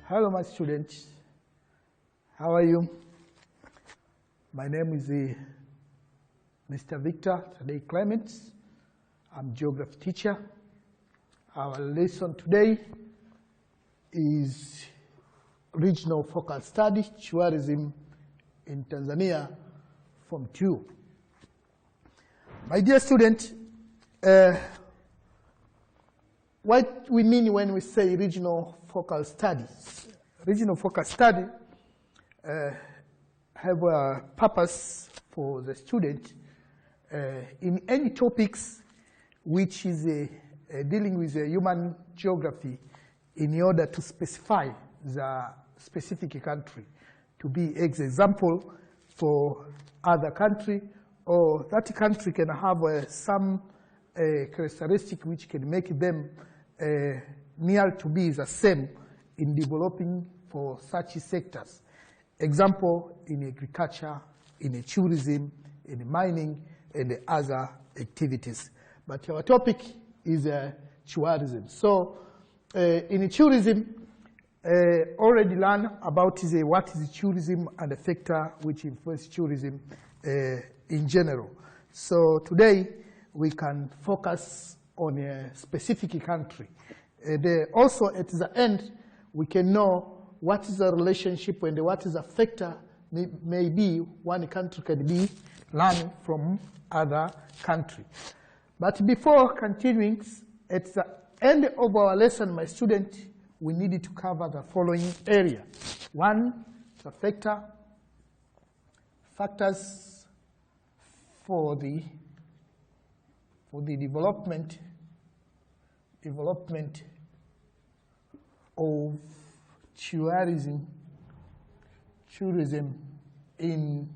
Hello, my students. How are you? My name is Mr. Victor Today Clements. I'm geography teacher. Our lesson today is regional focal study, tourism in Tanzania, Form 2. My dear student, what we mean when we say regional focal studies? Regional focal study have a purpose for the student in any topics which is dealing with human geography in order to specify the specific country, to be example for other country, or that country can have some characteristic which can make them near to be the same in developing for such sectors. Example, in agriculture, in tourism, in mining, and other activities. But our topic is tourism. So in tourism, already learn about what is tourism and the factor which influence tourism in general. So today we can focus on a specific country. Also at the end, we can know what is the relationship and what is the factor maybe one country can be learning from other country. But before continuing, at the end of our lesson, my student, we needed to cover the following area. One, the factors for the development of tourism in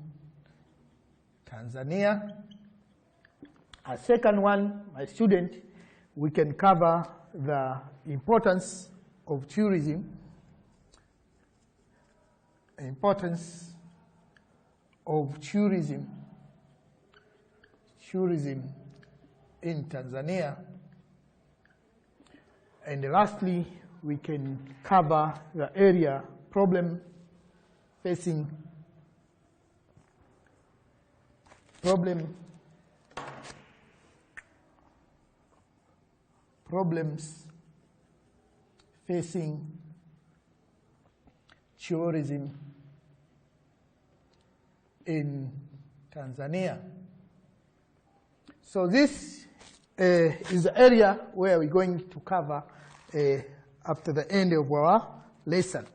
Tanzania. A second one, my student, we can cover the importance of tourism in Tanzania. And lastly, we can cover the area problems facing tourism in Tanzania. So this is the area where we're going to cover after the end of our lesson.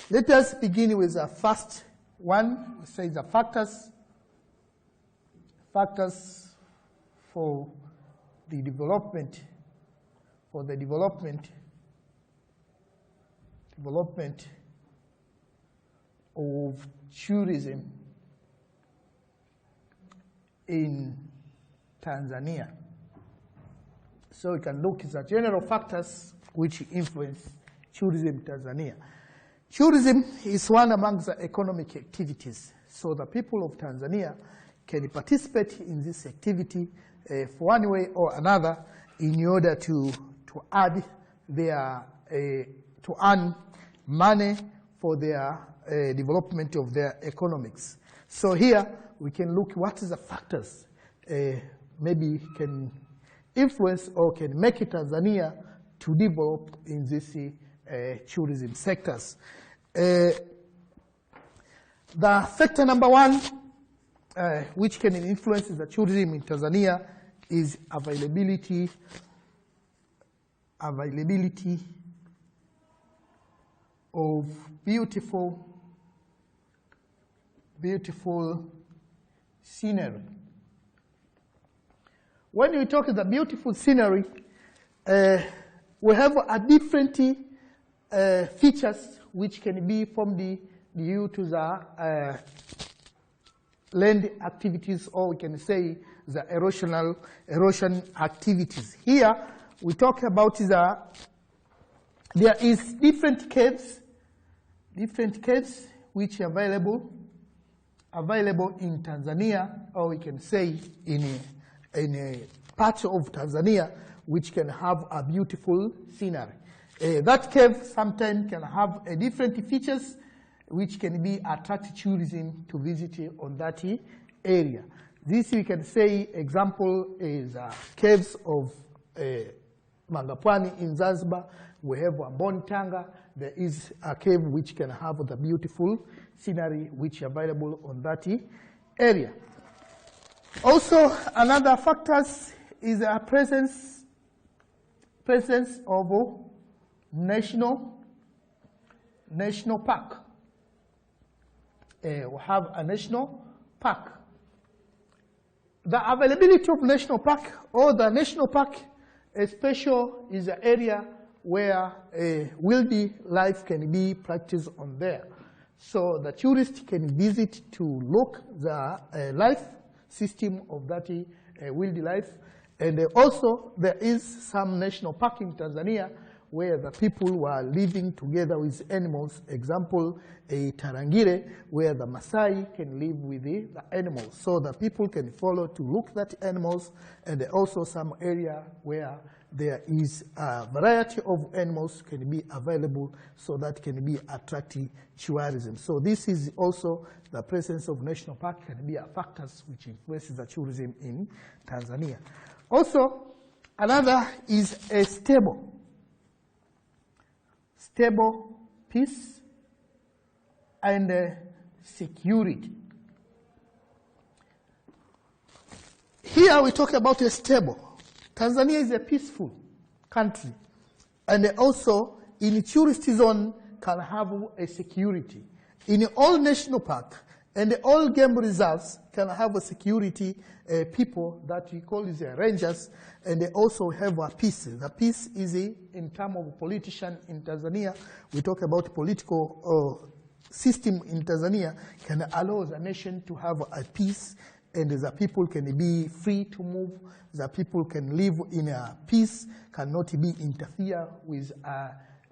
Let us begin with the first one. We say the factors for the development of tourism in Tanzania. So we can look at the general factors which influence tourism in Tanzania. Tourism is one among the economic activities. So the people of Tanzania can participate in this activity for one way or another in order to earn money for their development of their economics. So here we can look what is the factors maybe can influence or can make Tanzania to develop in this tourism sectors. The factor number one, which can influence the tourism in Tanzania, is availability of beautiful scenery. When we talk about beautiful scenery, we have a different features which can be from due to the land activities, or we can say the erosion activities. Here we talk about there is different caves which are available in Tanzania, or we can say in a part of Tanzania which can have a beautiful scenery. That cave sometimes can have different features which can be attract tourism to visit on that area. This we can say example is caves of Mangapwani in Zanzibar. We have Amboni Tanga. There is a cave which can have the beautiful scenery which is available on that area. Also, another factors is a presence of national park. We have a national park. The availability of national park or the national park, especially, is an area where wildlife can be practiced on there. So the tourist can visit to look the life system of that wildlife. And also there is some national park in Tanzania where the people were living together with animals. Example, Tarangire, where the Maasai can live with the animals. So the people can follow to look at animals, and also some area where there is a variety of animals can be available, so that can be attractive tourism. So this is also the presence of national park can be a factors which influences the tourism in Tanzania. Also, another is a stable peace and security. Here we talk about a stable. Tanzania is a peaceful country, and also in tourist zone can have a security. In all national park and all game reserves can have a security people that we call the rangers, and they also have a peace. The peace is in terms of politician in Tanzania. We talk about political system in Tanzania can allow the nation to have a peace, and the people can be free to move. The people can live in a peace, cannot be interfere with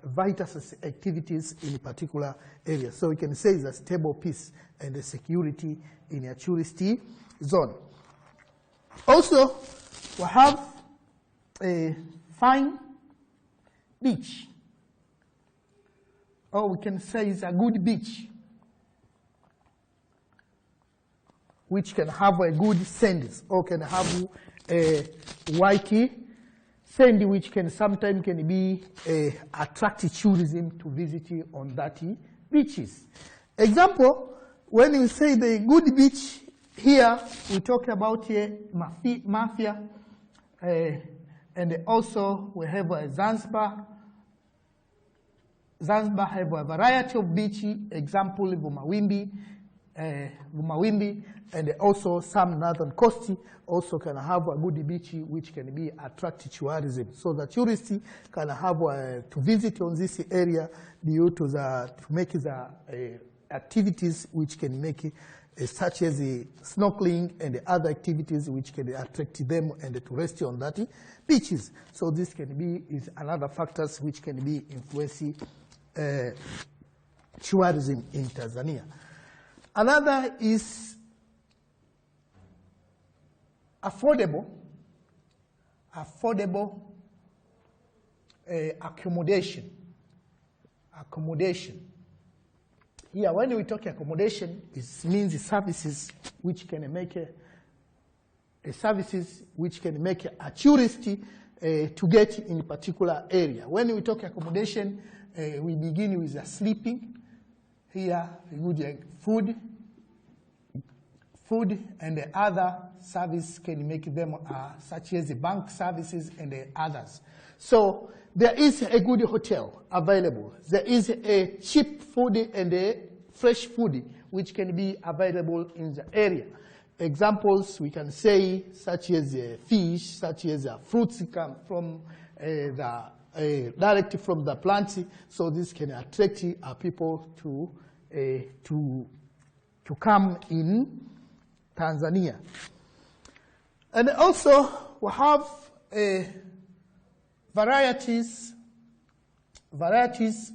vital activities in a particular area. So we can say it's a stable peace and the security in a tourist zone. Also, we have a fine beach, or we can say it's a good beach, which can have a good sands, or can have a white sand, which can sometimes can be attractive tourism to visit on that beaches. Example, when we say the good beach, here we talk about Mafia, and also we have Zanzibar. Zanzibar have a variety of beaches, example Vumawimbi, and also some northern coast also can have a good beach which can be attractive tourism. So the tourists can have to visit on this area due to make the activities which can make it, such as snorkeling and the other activities which can attract them and to rest on that beaches. So this can be is another factors which can be influencing tourism in Tanzania. Another is affordable accommodation. Here, when we talk accommodation, it means the services which can make a tourist to get in a particular area. When we talk accommodation, we begin with the sleeping. Here, we get food and the other service can make them such as the bank services and the others. So there is a good hotel available. There is a cheap food and a fresh food which can be available in the area. Examples we can say such as fish, such as fruits come from directly from the plants. So this can attract people to come in Tanzania. And also we have varieties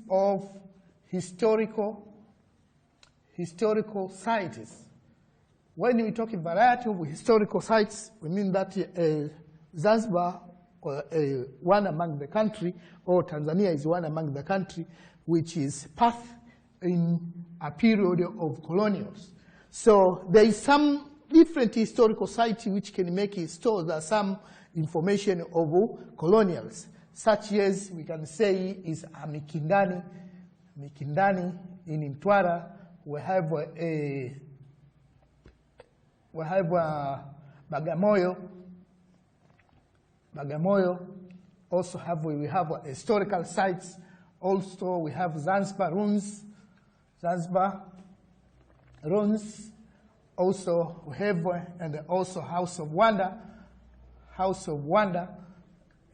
of historical sites. When we talk variety of historical sites, we mean that Zanzibar one among the country, or Tanzania is one among the country, which is passed in a period of colonials. So there is some different historical sites which can make it store that some information of colonials, such as we can say is Mikindani in Mtwara. We have Bagamoyo. Also we have historical sites. Also we have Zanzibar ruins. Also we have and also House of Wonder.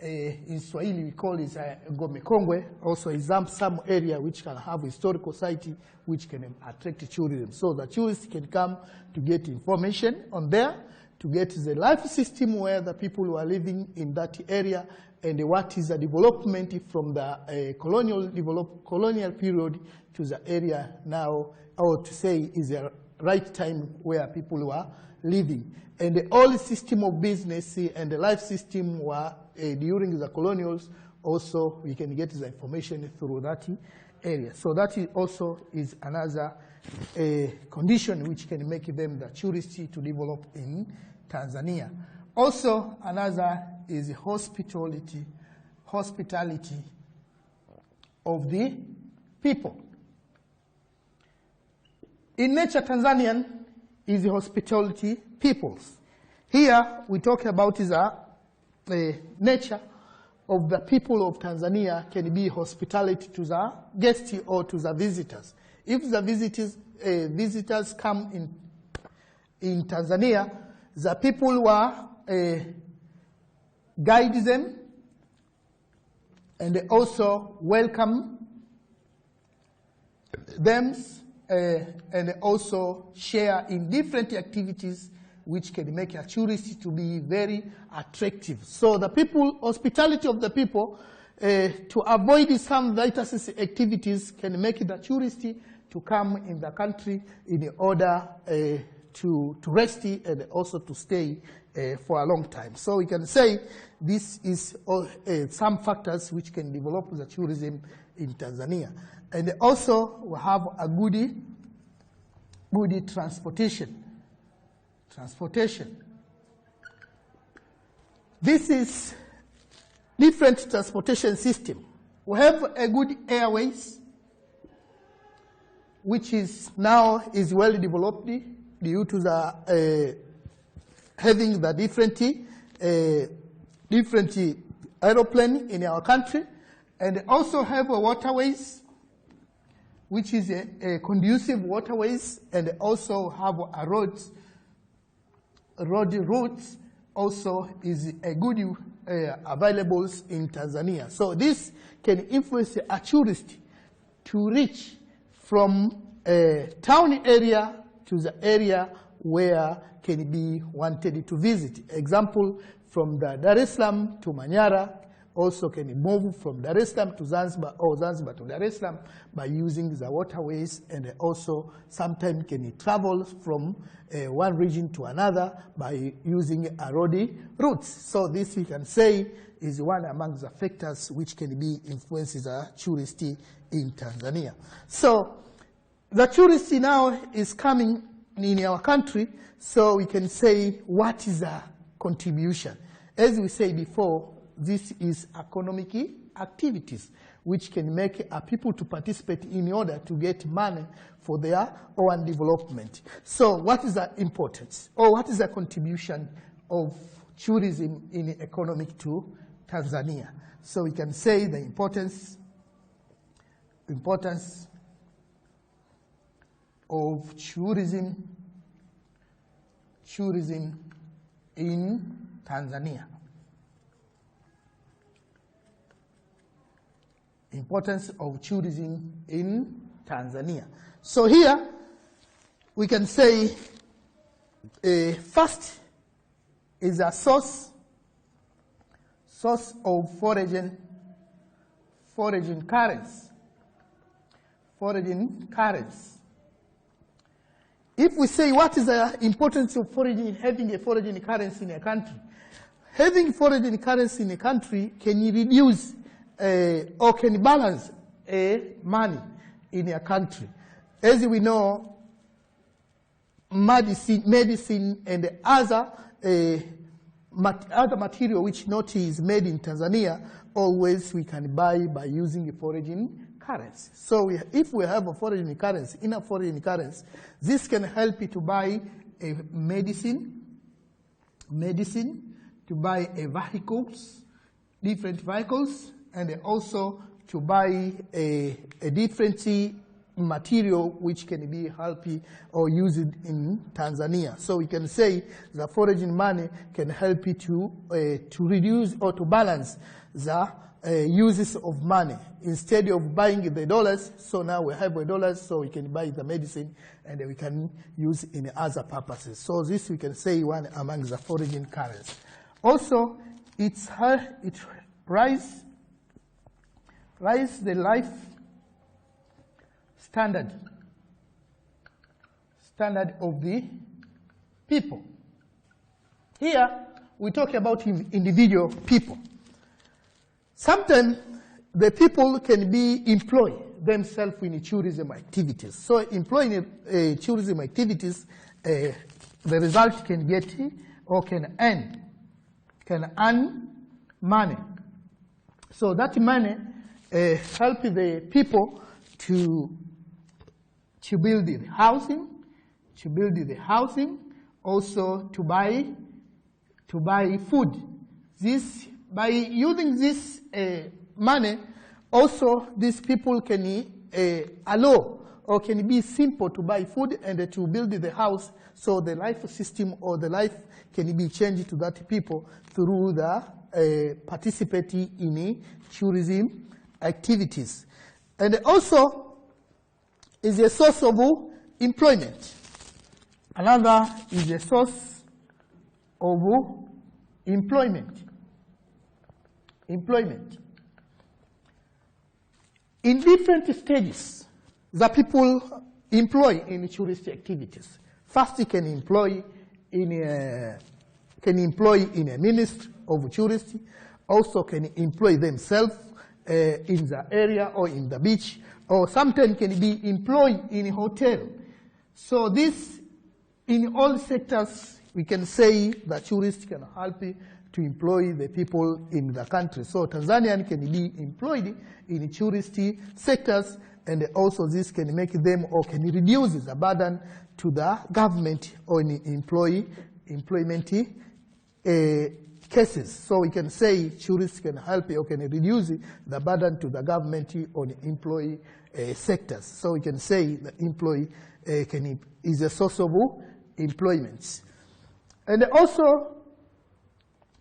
In Swahili we call it Gome Kongwe. Also is some area which can have historical site which can attract tourism. So the tourists can come to get information on there, to get the life system where the people who are living in that area, and what is the development from the colonial period to the area now, or to say is the right time where people were living. And the old system of business and the life system were during the colonials. Also, we can get the information through that area. So that also is another condition which can make them the tourists to develop in Tanzania. Also, another is hospitality of the people. In nature, Tanzanian is the hospitality peoples. Here we talk about the nature of the people of Tanzania can be hospitality to the guests or to the visitors. If the visitors come in Tanzania, the people will guide them and also welcome them and also share in different activities which can make a tourist to be very attractive. So the people, hospitality of the people, to avoid some vices activities can make the tourist to come in the country in order to rest and also to stay for a long time. So we can say this is some factors which can develop the tourism in Tanzania. And also we have a good transportation. This is different transportation system. We have a good airways, which is now is well developed due to the having the different aeroplane in our country, and also have a waterways, which is a conducive waterways, and also have a road routes also is a good available in Tanzania. So this can influence a tourist to reach from a town area to the area where can be wanted to visit. Example, from the Dar es Salaam to Manyara, also can move from Dar es Salaam to Zanzibar or Zanzibar to Dar es Salaam by using the waterways, and also sometimes can travel from one region to another by using a road routes. So this we can say is one among the factors which can be influences the tourist in Tanzania. So the tourist now is coming in our country, so we can say what is the contribution. As we said before, this is economic activities which can make people to participate in order to get money for their own development. So what is the importance, or what is the contribution of tourism in economic to Tanzania? So we can say the importance of tourism in Tanzania. Importance of tourism in Tanzania. So here we can say first is a source of foraging currents. If we say what is the importance of having a foraging currency in a country, having foreign currency in a country can reduce or can balance money in a country. As we know, medicine and other material which not is made in Tanzania, always we can buy by using a foreign currency. So if we have a foreign currency, in a foreign currency, this can help you to buy a medicine, to buy vehicles, different vehicles, and also to buy a different material which can be healthy or used in Tanzania. So we can say the foreign money can help you to reduce or to balance the uses of money. Instead of buying the dollars, so now we have the dollars, so we can buy the medicine and we can use in other purposes. So this we can say one among the foreign currency. Also, it rise the life standard of the people. Here we talk about individual people. Sometimes the people can be employ themselves in tourism activities. So employing tourism activities, the result can get or can earn money. So that money help the people to build the housing, also to buy food. This, by using this money, also these people can allow or can be simple to buy food and to build the house, so the life system or the life can be changed to that people through the participating in tourism activities. And also is a source of employment. Another is a source of employment. In different stages, the people employ in tourist activities. First, you can employ in a ministry of tourism. Also, can employ themselves in the area or in the beach, or sometimes can be employed in a hotel. So this, in all sectors, we can say that tourists can help to employ the people in the country. So Tanzanian can be employed in tourist sectors, and also this can make them or can reduce the burden to the government or in employment cases. So we can say tourists can help or can reduce the burden to the government on employee sectors. So we can say the employee is a source of employment. And also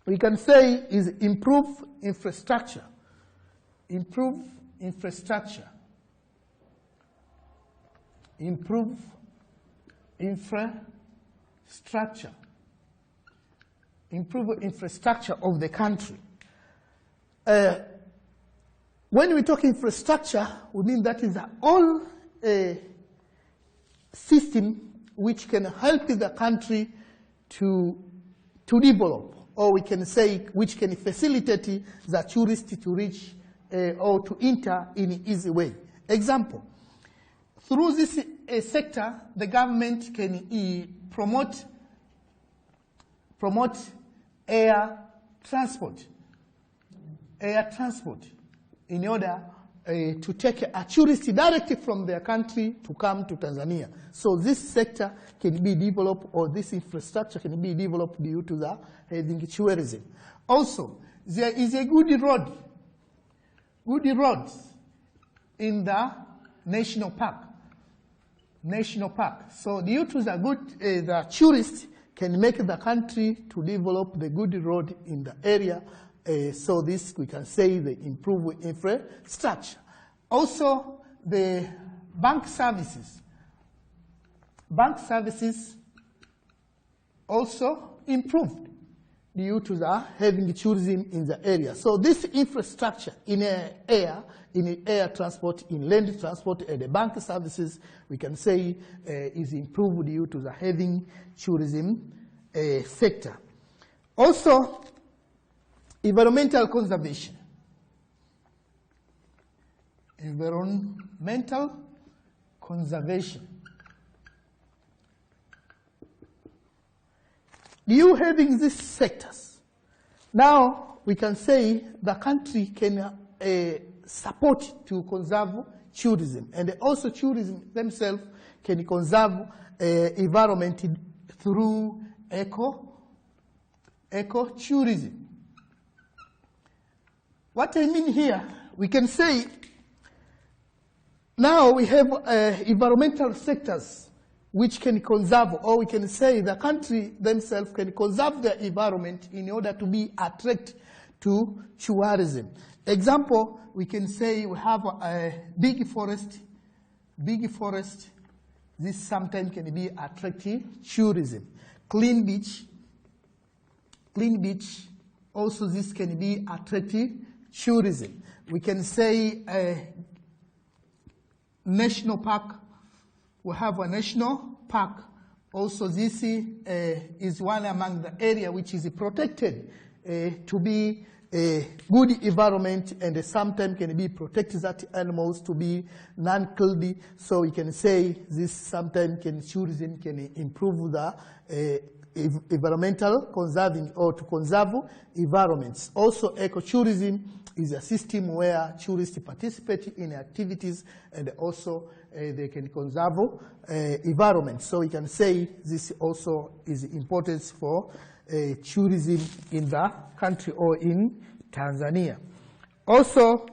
we can say is improve infrastructure. Improve infrastructure of the country. When we talk infrastructure, we mean that is all system which can help the country to develop, or we can say which can facilitate the tourist to reach or to enter in an easy way. Example, through this sector, the government can promote air transport in order to take a tourist directly from their country to come to Tanzania. So this sector can be developed, or this infrastructure can be developed due to the having tourism. Also, there is a good roads in the national park. So due to the good, the tourists can make the country to develop the good road in the area. So this we can say the improved infrastructure. Also the bank services. Bank services also improved due to the having tourism in the area. So this infrastructure in air transport, in land transport, and the bank services, we can say is improved due to the having tourism sector. Also, Environmental conservation. Environmental conservation. You having these sectors, now we can say the country can support to conserve tourism, and also tourism themselves can conserve environment through eco-tourism. What I mean here, we can say now we have environmental sectors which can conserve, or we can say the country themselves can conserve the environment in order to be attract to tourism. Example, we can say we have a big forest. This sometimes can be attractive tourism. Clean beach, also this can be attractive tourism. We can say a national park. We have a national park. Also this is one among the area which is protected to be a good environment, and sometimes can be protected that animals to be non-killed. So we can say this sometimes tourism can improve the environmental conserving or to conserve environments. Also ecotourism is a system where tourists participate in activities and also they can conserve environment. So we can say this also is important for tourism in the country or in Tanzania. Also,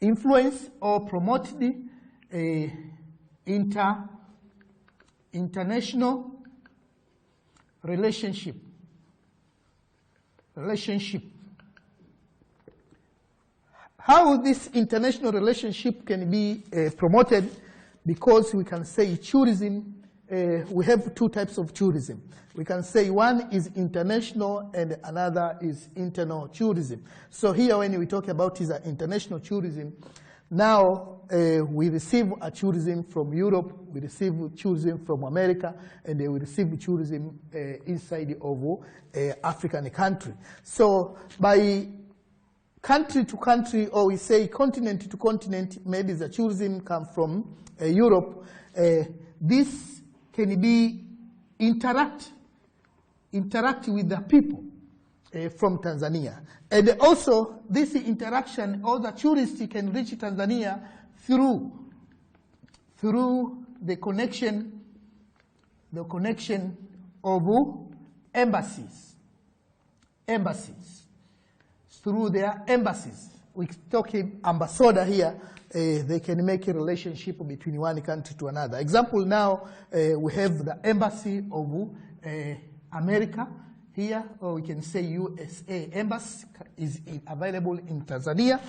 influence or promote the international relationship. How this international relationship can be promoted? Because we can say tourism, we have two types of tourism. We can say one is international and another is internal tourism. So here when we talk about is international tourism, now we receive a tourism from Europe, we receive tourism from America, and we receive tourism inside of African country. So by country to country, or we say continent to continent, maybe the tourism come from Europe, this can be interact with the people from Tanzania. And also this interaction, all the tourists can reach Tanzania through the connection of embassies. Through their embassies. We talking ambassador here, they can make a relationship between one country to another. Example now, we have the embassy of America here, or we can say USA embassy is available in Tanzania,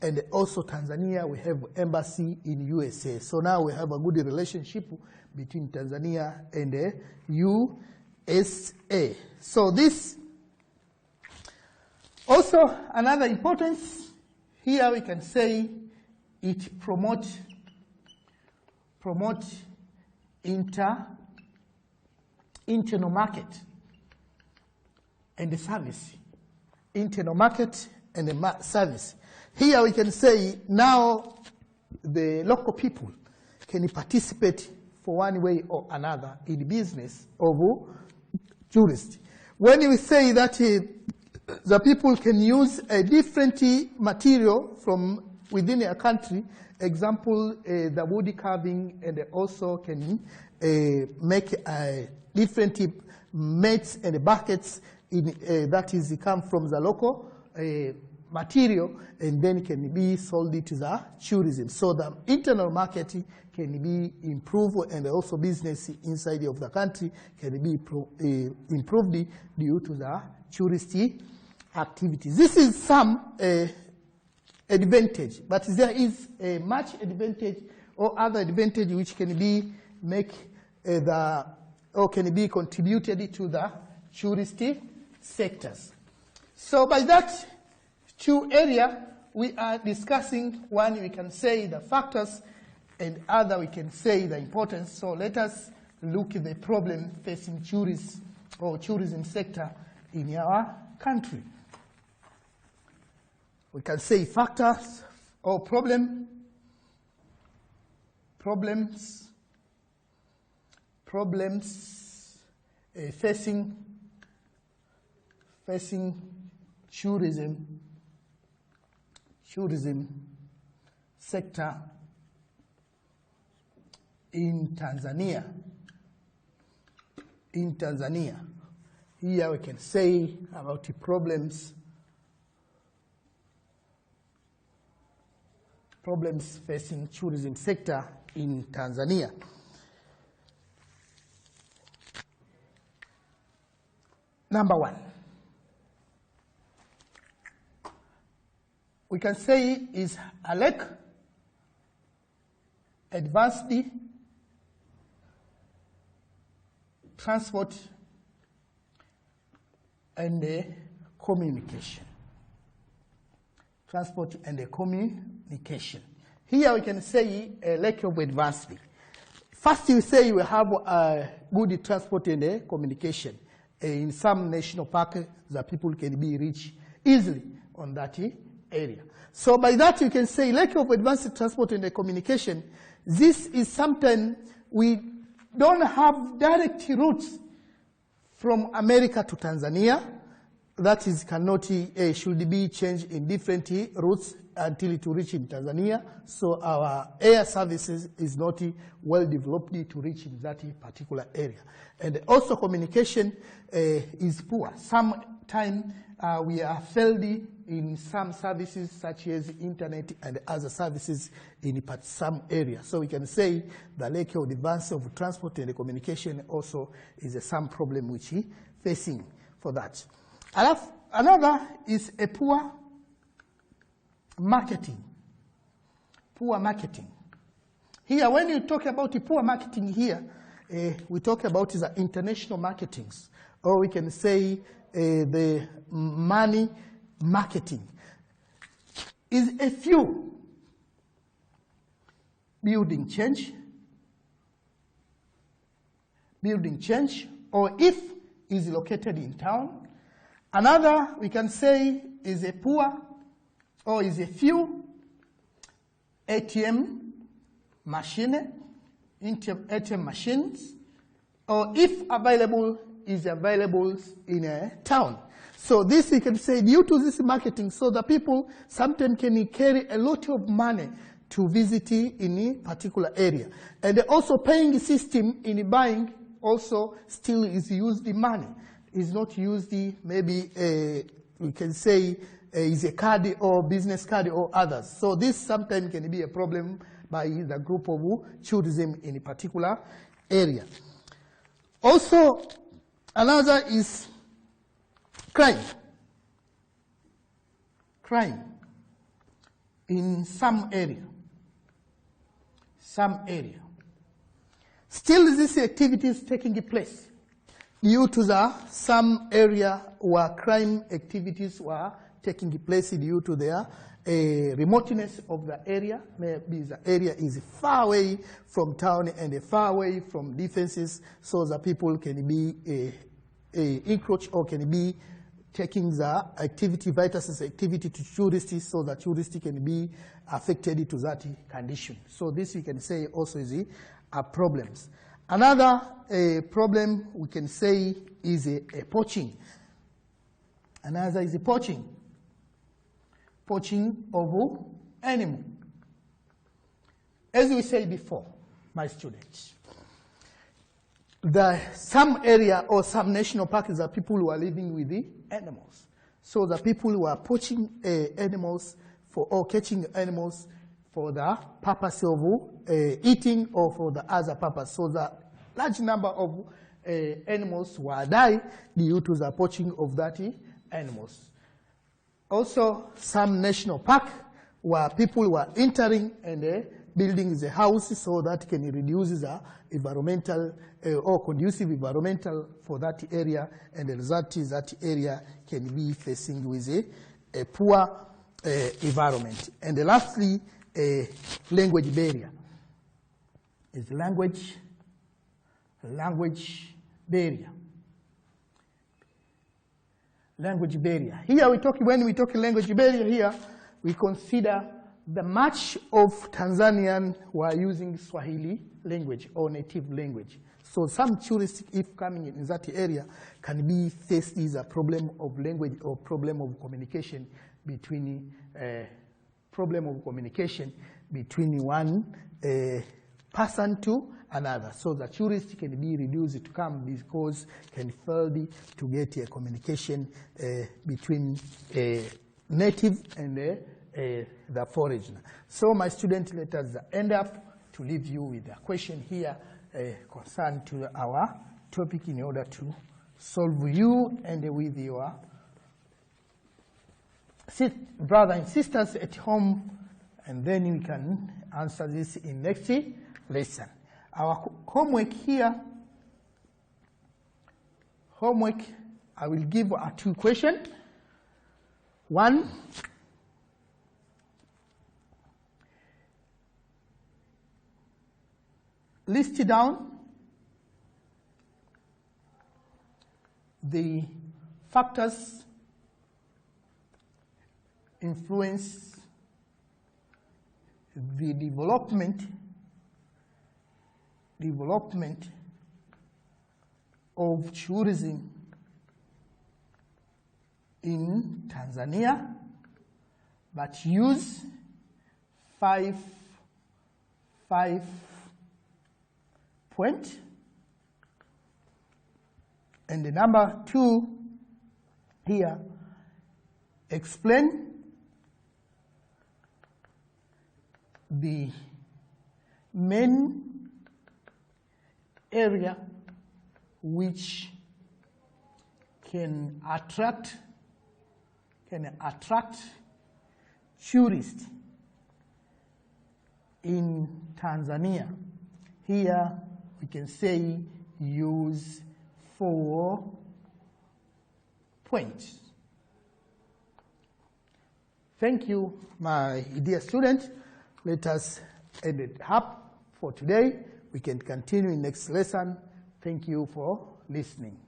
and also Tanzania we have embassy in USA. So now we have a good relationship between Tanzania and USA. So this also another importance here, we can say it promote internal market and the service. Internal market and the service. Here we can say now the local people can participate for one way or another in the business of tourists. When we say that the people can use a different material from within a country, example, the wood carving, and also can make different mats and buckets that is come from the local material, and then can be sold to the tourism. So the internal market can be improved, and also business inside of the country can be improved due to the touristy activities. This is some advantage, but there is a much advantage or other advantage which can be can be contributed to the touristy sectors. So by that two area we are discussing, one we can say the factors, and other we can say the importance. So let us look at the problem facing tourists or tourism sector in our country. We can say factors or problems facing tourism sector in Tanzania. Here we can say about the problems facing tourism sector in Tanzania. Number one, we can say is a lack advanced transport and communication. Transport and communication. Here we can say a lack of advancement. First, you say you have good transport and communication. In some national parks, the people can be reached easily on that area. So by that, you can say lack of advanced transport and communication. This is sometimes we don't have direct routes from America to Tanzania. That is cannot, should be changed in different routes until it reach in Tanzania. So our air services is not well developed to reach in that particular area. And also communication is poor. Sometimes we are failed in some services such as internet and other services in some areas. So we can say the lack of advance of transport and communication also is some problem which is facing for that. Another is a poor marketing. Poor marketing. Here, when you talk about the poor marketing here, we talk about the international marketings, or we can say the money marketing. Is a few building change, or if is located in town. Another, we can say, is a poor or is a few ATM machines, or if available, is available in a town. So this we can say due to this marketing, so the people sometimes can carry a lot of money to visit in a particular area. And also paying system in buying also still is used the money. Is not used maybe we can say is a card or business card or others. So this sometimes can be a problem by the group of tourism in a particular area. Also, another is crime. Crime in some area. Still, this activity is taking place due to some area where crime activities were taking place due to their remoteness of the area. Maybe the area is far away from town and far away from defenses, so the people can be encroach or can be taking the activity, vital activity to tourists, so that tourists can be affected to that condition. So this we can say also is a problems. Another problem we can say is a poaching. Another is a poaching of animal. As we said before, my students, some area or some national parks are people who are living with the animals. So the people who are poaching animals or catching animals for the purpose of eating or for the other purpose. So the large number of animals were died due to the poaching of that animals. Also, some national park where people were entering and building the house so that can reduce the environmental or conducive environmental for that area, and the result is that area can be facing with a poor environment. And lastly, a language barrier. Is language barrier. Language barrier. Here we talk, when we talk language barrier here, we consider the much of Tanzanian who are using Swahili language or native language. So some tourists, if coming in that area, can be faced with a problem of language or problem of communication between one person to another. So the tourist can be reduced to come because can fail to get a communication between native and the foreigner. So my students, let us end up to leave you with a question here concerned to our topic in order to solve you and with your brothers and sisters at home, and then we can answer this in next lesson. Our homework here, I will give 2 questions. One, list down the factors influence the development of tourism in Tanzania, but use 5 points. And the number 2 here, explain the main area which can attract tourists in Tanzania. Here we can say use 4 points. Thank you, my dear students. Let us end it up for today. We can continue in next lesson. Thank you for listening.